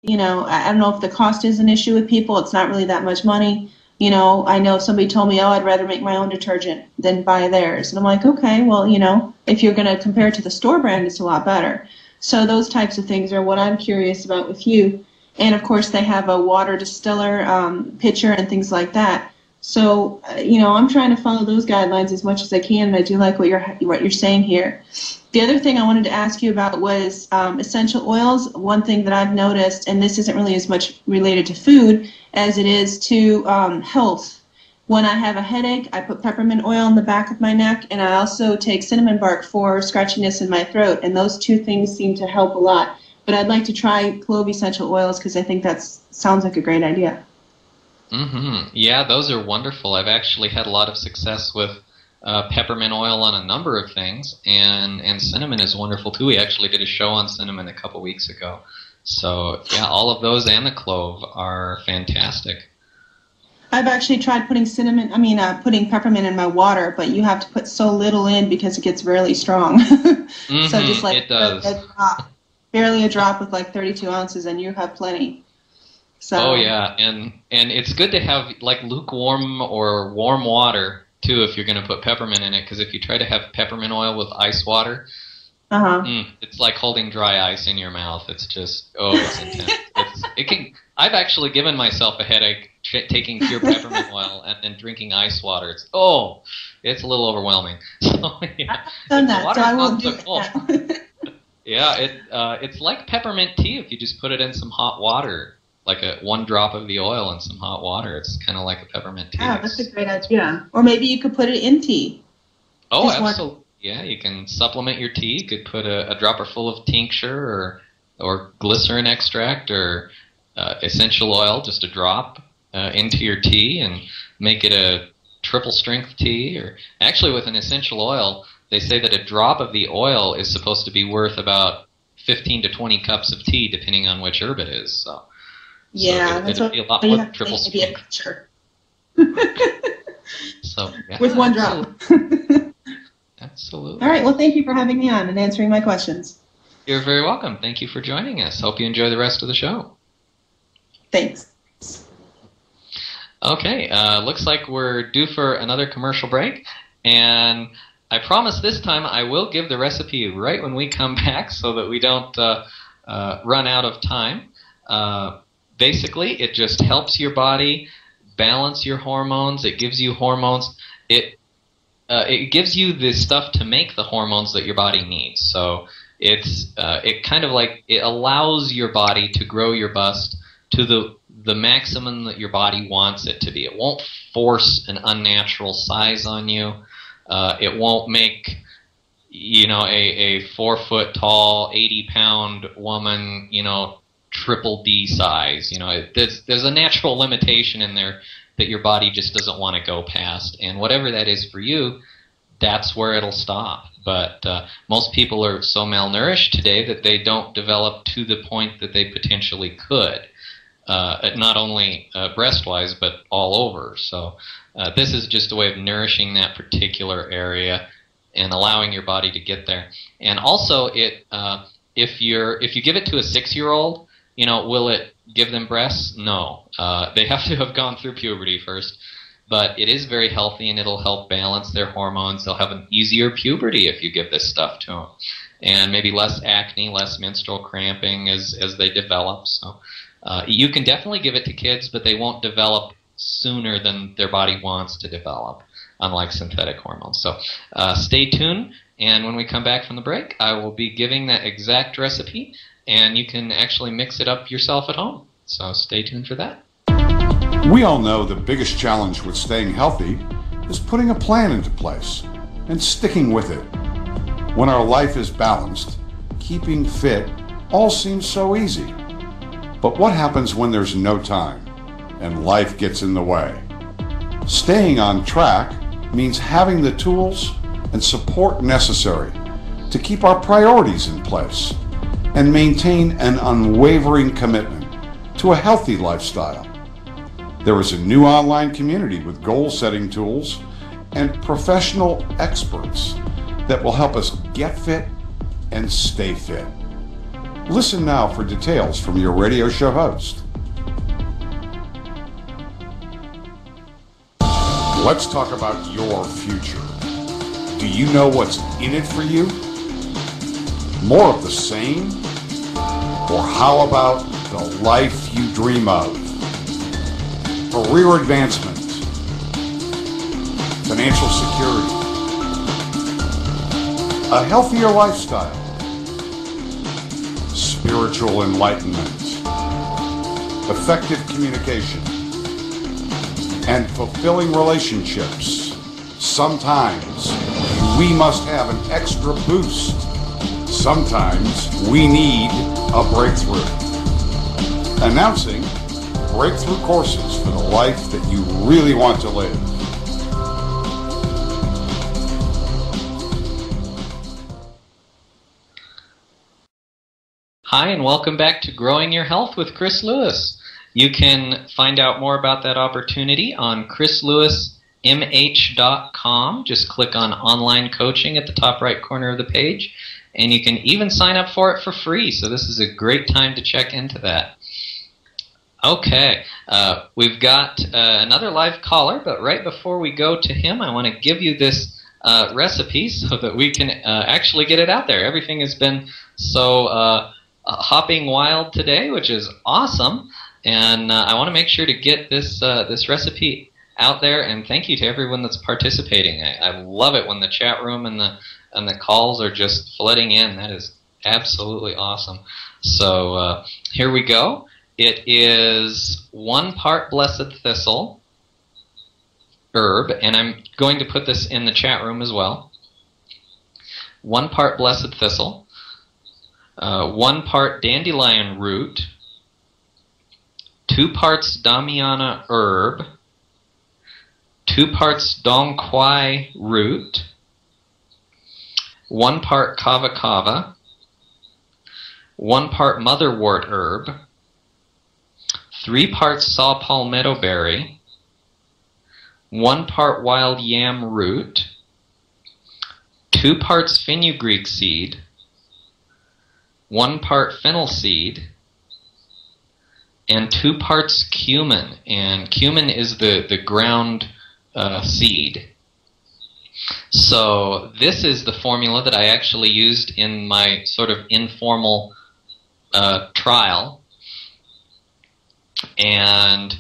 I don't know if the cost is an issue with people. It's not really that much money. I know somebody told me, oh, I'd rather make my own detergent than buy theirs. And I'm like, okay, well, if you're going to compare it to the store brand, it's a lot better. So those types of things are what I'm curious about with you. And, of course, they have a water distiller pitcher and things like that. So, I'm trying to follow those guidelines as much as I can, and I do like what you're saying here. The other thing I wanted to ask you about was essential oils. One thing that I've noticed, and this isn't really as much related to food as it is to health. When I have a headache, I put peppermint oil on the back of my neck, and I also take cinnamon bark for scratchiness in my throat, and those two things seem to help a lot. But I'd like to try clove essential oils because I think that sounds like a great idea. Yeah, those are wonderful. I've actually had a lot of success with peppermint oil on a number of things, and cinnamon is wonderful too. We actually did a show on cinnamon a couple weeks ago. So yeah, all of those and the clove are fantastic. I've actually tried putting putting peppermint in my water, but you have to put so little in because it gets really strong. So just like it does. A drop, barely a drop with like 32 ounces, and you have plenty. So. Oh yeah, and it's good to have like lukewarm or warm water too if you're going to put peppermint in it, because if you try to have peppermint oil with ice water, it's like holding dry ice in your mouth. It's just, it's intense. I've actually given myself a headache taking pure peppermint oil and then drinking ice water. It's a little overwhelming. So yeah, I've done that, so I won't do it. Yeah, it's like peppermint tea if you just put it in some hot water. Like one drop of the oil in some hot water. It's kind of like a peppermint tea. Yeah, that's a great idea. Or maybe you could put it in tea. Oh, absolutely. Yeah, you can supplement your tea. You could put a dropper full of tincture or glycerin extract or essential oil, just a drop, into your tea and make it a triple strength tea. Or actually, with an essential oil, they say that a drop of the oil is supposed to be worth about 15 to 20 cups of tea, depending on which herb it is. So. Yeah, it'd be a lot more triple strength. Sure. So, yeah, with one drop. Absolutely. All right. Well, thank you for having me on and answering my questions. You're very welcome. Thank you for joining us. Hope you enjoy the rest of the show. Thanks. Okay. Looks like we're due for another commercial break, and I promise this time I will give the recipe right when we come back so that we don't run out of time. Basically, it just helps your body balance your hormones. It gives you hormones. It gives you the stuff to make the hormones that your body needs. So it kind of like it allows your body to grow your bust to the maximum that your body wants it to be. It won't force an unnatural size on you. It won't make a 4 foot tall, 80-pound woman triple D size. There's a natural limitation in there that your body just doesn't want to go past, and whatever that is for you, that's where it'll stop. But most people are so malnourished today that they don't develop to the point that they potentially could, not only breast-wise but all over. So this is just a way of nourishing that particular area and allowing your body to get there. And also, if you give it to a 6-year-old, will it give them breasts? No. They have to have gone through puberty first. But it is very healthy, and it'll help balance their hormones. They'll have an easier puberty if you give this stuff to them. And maybe less acne, less menstrual cramping as they develop. So you can definitely give it to kids, but they won't develop sooner than their body wants to develop, unlike synthetic hormones. So stay tuned, and when we come back from the break, I will be giving that exact recipe, and you can actually mix it up yourself at home. So stay tuned for that. We all know the biggest challenge with staying healthy is putting a plan into place and sticking with it. When our life is balanced, keeping fit all seems so easy. But what happens when there's no time and life gets in the way? Staying on track means having the tools and support necessary to keep our priorities in place and maintain an unwavering commitment to a healthy lifestyle. There is a new online community with goal-setting tools and professional experts that will help us get fit and stay fit. Listen now for details from your radio show host. Let's talk about your future. Do you know what's in it for you? More of the same? Or how about the life you dream of? Career advancement, financial security, a healthier lifestyle, spiritual enlightenment, effective communication, and fulfilling relationships. Sometimes we must have an extra boost. Sometimes we need a breakthrough. Announcing breakthrough courses for the life that you really want to live. Hi, and welcome back to Growing Your Health with Chris Lewis. You can find out more about that opportunity on chrislewismh.com. Just click on online coaching at the top right corner of the page, and you can even sign up for it for free. So this is a great time to check into that. Okay, we've got another live caller, but right before we go to him, I want to give you this recipe so that we can actually get it out there. Everything has been so hopping wild today, which is awesome, and I want to make sure to get this this recipe out there. And thank you to everyone that's participating. I love it when the chat room and the calls are just flooding in. That is absolutely awesome. So here we go. It is 1 part blessed thistle herb, and I'm going to put this in the chat room as well. 1 part blessed thistle, 1 part dandelion root, 2 parts damiana herb, 2 parts dong quai root, 1 part kava kava, 1 part motherwort herb, 3 parts saw palmetto berry, 1 part wild yam root, 2 parts fenugreek seed, 1 part fennel seed, and 2 parts cumin. And cumin is the ground seed. So this is the formula that I actually used in my sort of informal trial. And